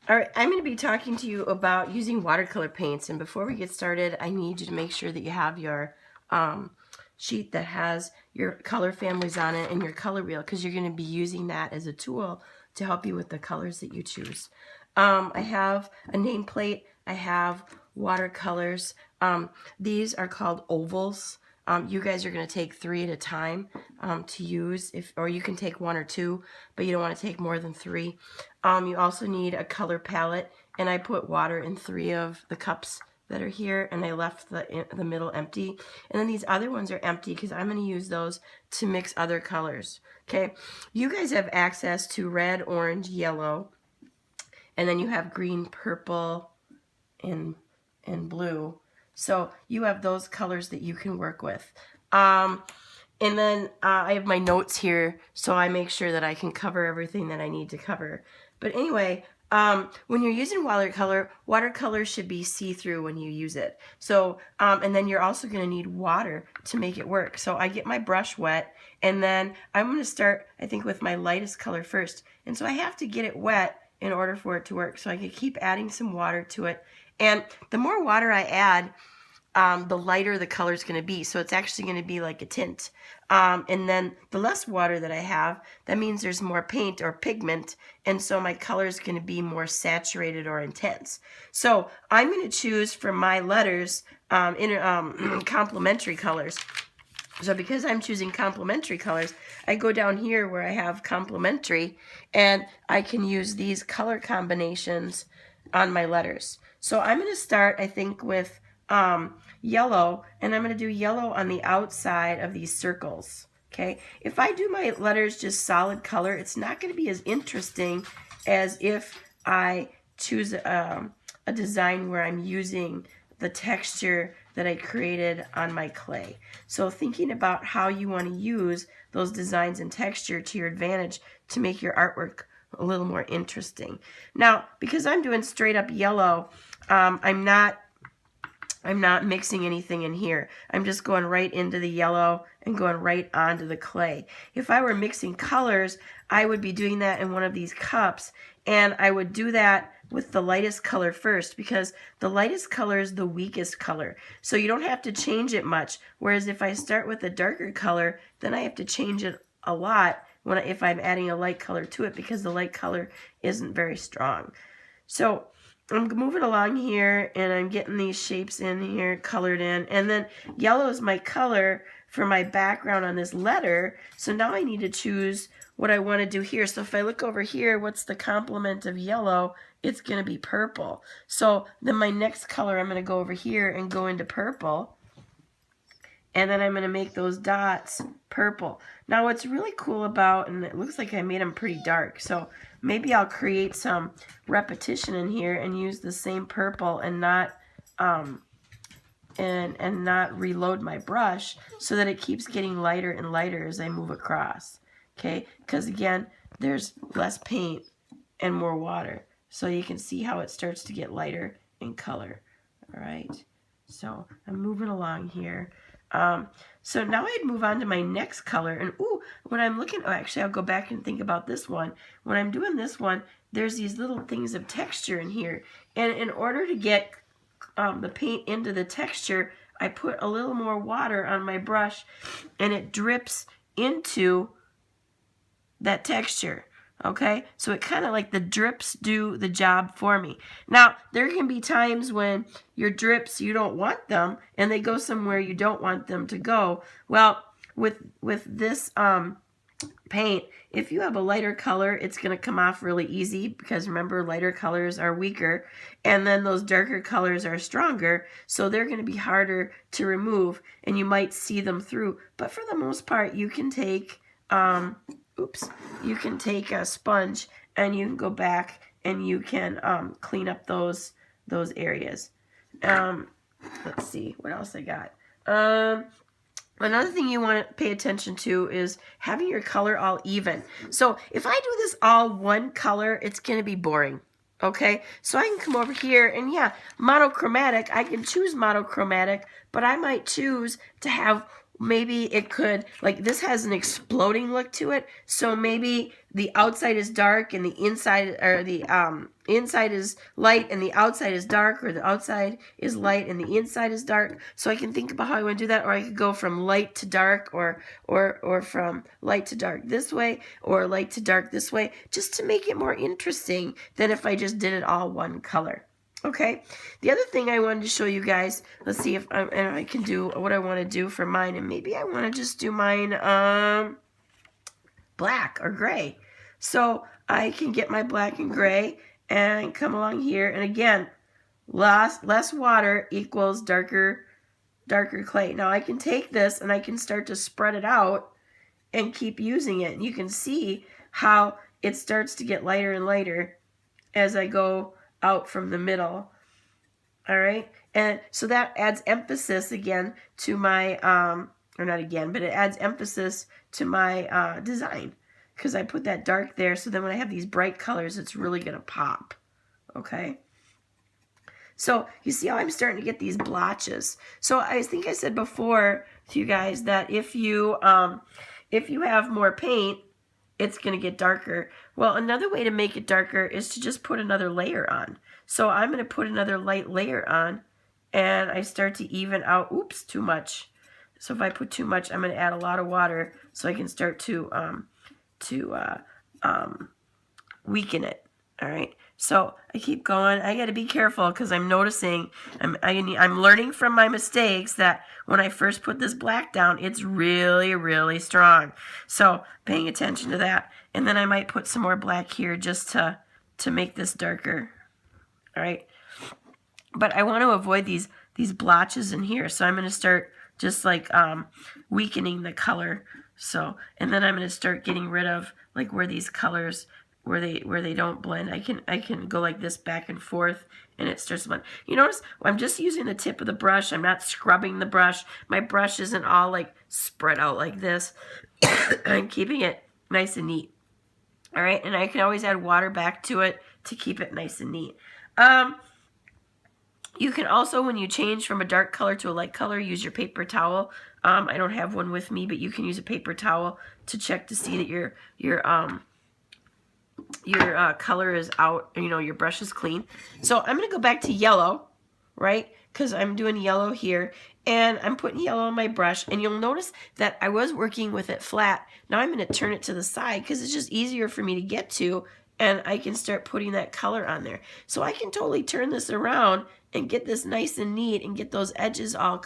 All right, I'm going to be talking to you about using watercolor paints. And before we get started, I need you to make sure that you have your sheet that has your color families on it and your color wheel, because you're going to be using that as a tool to help you with the colors that you choose. I have a nameplate. I have watercolors. These are called ovals. You guys are going to take 3 at a time to use, or you can take 1 or 2, but you don't want to take more than 3. You also need a color palette, and I put water in 3 of the cups that are here, and I left the middle empty. And then these other ones are empty because I'm going to use those to mix other colors. Okay, you guys have access to red, orange, yellow, and then you have green, purple, and blue. So you have those colors that you can work with. And then I have my notes here, so I make sure that I can cover everything that I need to cover. But anyway, when you're using watercolor should be see-through when you use it. So, and then you're also going to need water to make it work. So I get my brush wet, and then I'm going to start, I think, with my lightest color first. And so I have to get it wet in order for it to work. So I can keep adding some water to it. And the more water I add, the lighter the color is going to be. So it's actually going to be like a tint. And then the less water that I have, that means there's more paint or pigment. And so my color is going to be more saturated or intense. So I'm going to choose for my letters complementary colors. So because I'm choosing complementary colors, I go down here where I have complementary, and I can use these color combinations on my letters. So I'm going to start, I think, with yellow, and I'm going to do yellow on the outside of these circles. Okay, if I do my letters just solid color, it's not going to be as interesting as if I choose a design where I'm using the texture that I created on my clay. So thinking about how you want to use those designs and texture to your advantage to make your artwork a little more interesting. Now, because I'm doing straight up yellow, I'm not mixing anything in here. I'm just going right into the yellow and going right onto the clay. If I were mixing colors, I would be doing that in one of these cups, and I would do that with the lightest color first, because the lightest color is the weakest color. So you don't have to change it much. Whereas if I start with a darker color, then I have to change it a lot if I'm adding a light color to it, because the light color isn't very strong. So I'm moving along here, and I'm getting these shapes in here, colored in. And then yellow is my color for my background on this letter. So now I need to choose what I want to do here. So if I look over here, what's the complement of yellow? It's going to be purple. So then my next color, I'm going to go over here and go into purple. And then I'm going to make those dots purple. Now what's really cool about, and it looks like I made them pretty dark, so maybe I'll create some repetition in here and use the same purple and not and not reload my brush, so that it keeps getting lighter and lighter as I move across. Okay, because again, there's less paint and more water. So you can see how it starts to get lighter in color. All right, so I'm moving along here. So now I'd move on to my next color, and when I'm looking, actually I'll go back and think about this one. When I'm doing this one, there's these little things of texture in here, and in order to get the paint into the texture, I put a little more water on my brush, and it drips into that texture. Okay, so it kind of like the drips do the job for me. Now, there can be times when your drips, you don't want them, and they go somewhere you don't want them to go. Well, with this paint, if you have a lighter color, it's going to come off really easy, because remember, lighter colors are weaker, and then those darker colors are stronger, so they're going to be harder to remove, and you might see them through. But for the most part, you can take you can take a sponge, and you can go back and you can clean up those areas. Let's see what else I got. Another thing you want to pay attention to is having your color all even. So if I do this all one color, it's going to be boring. Okay, so I can come over here, and yeah, monochromatic, I can choose monochromatic, but I might choose to have maybe it could, like this has an exploding look to it, so maybe the outside is dark and the inside, or the inside is light and the outside is dark, or the outside is light and the inside is dark. So I can think about how I want to do that, or I could go from light to dark, or from light to dark this way, or light to dark this way, just to make it more interesting than if I just did it all one color. Okay, the other thing I wanted to show you guys, let's see if I can do what I want to do for mine, and maybe I want to just do mine black or gray. So I can get my black and gray and come along here, and again, less water equals darker clay. Now I can take this and I can start to spread it out and keep using it, and you can see how it starts to get lighter and lighter as I go out from the middle. All right, and so that adds emphasis again to my or not again, but it adds emphasis to my design, because I put that dark there, so then when I have these bright colors, it's really gonna pop. Okay, so you see how I'm starting to get these blotches. So I think I said before to you guys that if you have more paint, it's going to get darker. Well, another way to make it darker is to just put another layer on. So I'm going to put another light layer on, and I start to even out. Oops, too much. So if I put too much, I'm going to add a lot of water so I can start to weaken it. All right. So I keep going. I got to be careful because I'm noticing, I'm learning from my mistakes that when I first put this black down, it's really, really strong. So paying attention to that. And then I might put some more black here just to make this darker. All right. But I want to avoid these blotches in here. So I'm going to start just like weakening the color. So, and then I'm going to start getting rid of like where these colors, where they don't blend. I can go like this back and forth, and it starts to blend. You notice I'm just using the tip of the brush. I'm not scrubbing the brush. My brush isn't all like spread out like this. I'm keeping it nice and neat. All right, and I can always add water back to it to keep it nice and neat. You can also, when you change from a dark color to a light color, use your paper towel. I don't have one with me, but you can use a paper towel to check to see that your color is out, your brush is clean. So I'm going to go back to yellow, right? Because I'm doing yellow here, and I'm putting yellow on my brush, and you'll notice that I was working with it flat. Now I'm going to turn it to the side because it's just easier for me to get to, and I can start putting that color on there. So I can totally turn this around and get this nice and neat and get those edges all